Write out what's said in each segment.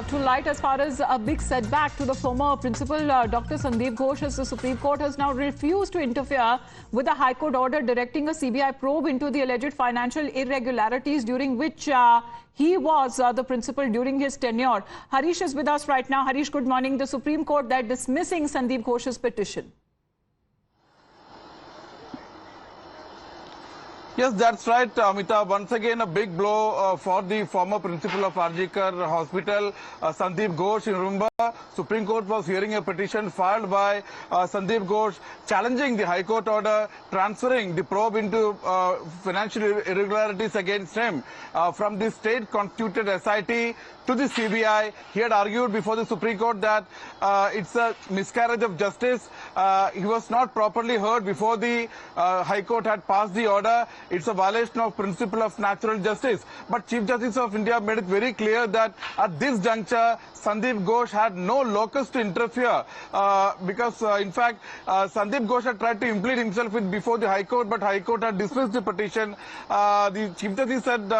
to light as far as a big setback to the former principal, Dr. Sandeep Ghosh, as the Supreme Court has now refused to interfere with the High Court order directing a CBI probe into the alleged financial irregularities during which he was the principal during his tenure. Harish is with us right now. Harish, good morning. The Supreme Court that dismissing Sandeep Ghosh's petition. Yes, that's right, Amita. Once again, a big blow for the former principal of RG Kar Hospital, Sandeep Ghosh. You remember, Supreme Court was hearing a petition filed by Sandeep Ghosh challenging the High Court order transferring the probe into financial irregularities against him from the state-constituted SIT to the CBI. He had argued before the Supreme Court that it's a miscarriage of justice. He was not properly heard before the High Court had passed the order. It's a violation of principle of natural justice. But Chief Justice of India made it very clear that at this juncture, Sandeep Ghosh had no locus to interfere because, in fact, Sandeep Ghosh had tried to implicate himself before the High Court, but High Court had dismissed the petition. The Chief Justice said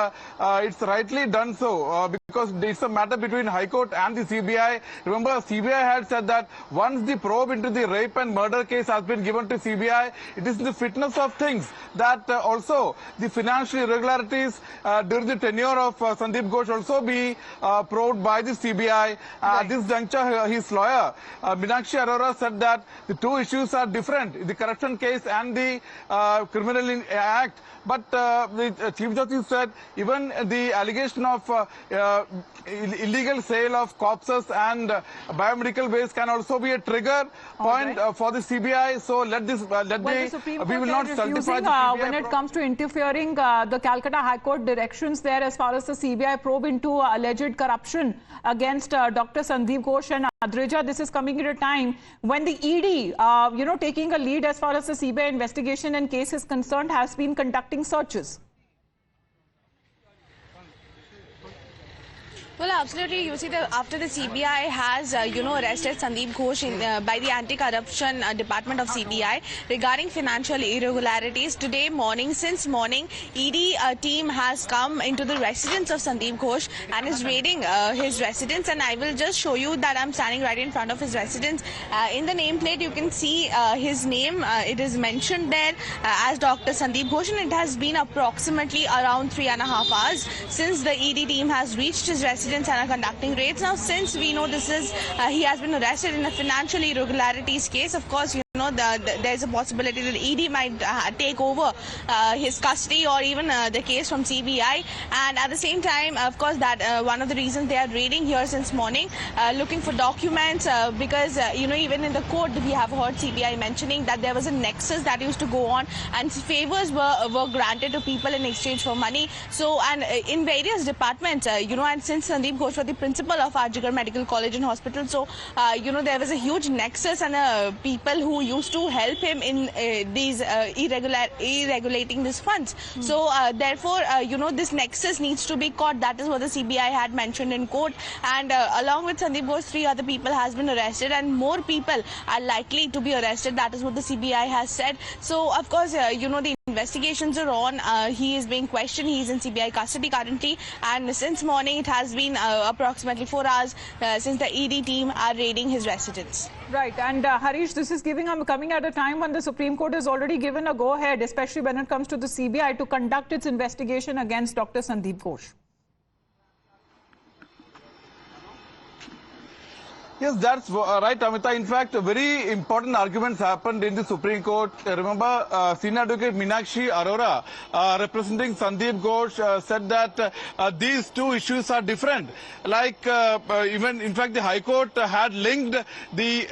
it's rightly done so because it's a matter between High Court and the CBI. Remember, CBI had said that once the probe into the rape and murder case has been given to CBI, it is the fitness of things that also the financial irregularities during the tenure of Sandeep Ghosh also be probed by the CBI. At this juncture, his lawyer, Meenakshi Arora, said that the two issues are different, the corruption case and the criminal act. But the Chief Justice said even the allegation of illegal sale of corpses and biomedical waste can also be a trigger point for the CBI. So we will not certify the CBI when it comes to interfering the Calcutta High Court directions there as far as the CBI probe into alleged corruption against Dr. Sandeep Ghosh and Adreja. This is coming at a time when the ED, taking a lead as far as the CBI investigation and case is concerned, has been conducting searches. Well, absolutely. You see, after the CBI has, arrested Sandeep Ghosh by the Anti-Corruption Department of CBI regarding financial irregularities, today morning, since morning, ED team has come into the residence of Sandeep Ghosh and is raiding his residence. And I will just show you that I'm standing right in front of his residence. In the nameplate, you can see his name. It is mentioned there as Dr. Sandeep Ghosh, and it has been approximately around 3.5 hours since the ED team has reached his residence and are conducting raids. Now, since we know this is he has been arrested in a financial irregularities case, of course, there's a possibility that ED might take over his custody or even the case from CBI. And at the same time, of course, that one of the reasons they are raiding here since morning, looking for documents because, even in the court, we have heard CBI mentioning that there was a nexus that used to go on and favors were granted to people in exchange for money. So, and in various departments, and since Sandeep Ghosh was the principal of RG Kar Medical College and Hospital, so, there was a huge nexus and people who used to help him in these irregulating these funds. So therefore, this nexus needs to be caught. That is what the CBI had mentioned in court. And along with Sandeep Ghosh, 3 other people has been arrested, and more people are likely to be arrested. That is what the CBI has said. So of course, the investigations are on. He is being questioned. He is in CBI custody currently, and since morning it has been approximately 4 hours since the ED team are raiding his residence. Right, and Harish, this is coming at a time when the Supreme Court has already given a go-ahead, especially when it comes to the CBI, to conduct its investigation against Dr. Sandeep Ghosh. Yes, that's right, Amita. In fact, very important arguments happened in the Supreme Court. Remember, Senior Advocate Meenakshi Arora, representing Sandeep Ghosh, said that these two issues are different. Like, even, in fact, the High Court had linked the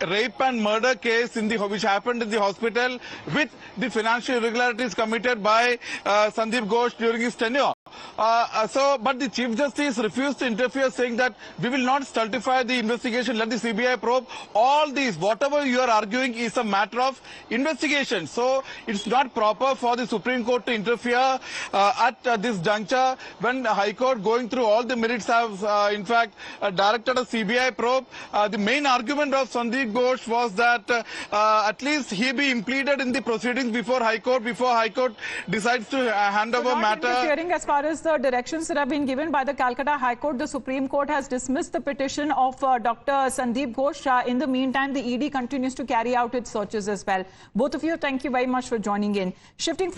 rape and murder case which happened in the hospital with the financial irregularities committed by Sandeep Ghosh during his tenure. But the Chief Justice refused to interfere, saying that we will not stultify the investigation, let the CBI probe. All these, whatever you are arguing, is a matter of investigation. So it's not proper for the Supreme Court to interfere at this juncture when the High Court, going through all the merits, have in fact directed a CBI probe. The main argument of Sandeep Ghosh was that at least he be impleaded in the proceedings before High Court decides to hand over matter. Interfering as far is the directions that have been given by the Calcutta High Court. The Supreme Court has dismissed the petition of Dr. Sandeep Ghosh. In the meantime, the ED continues to carry out its searches as well. Both of you, thank you very much for joining in. Shifting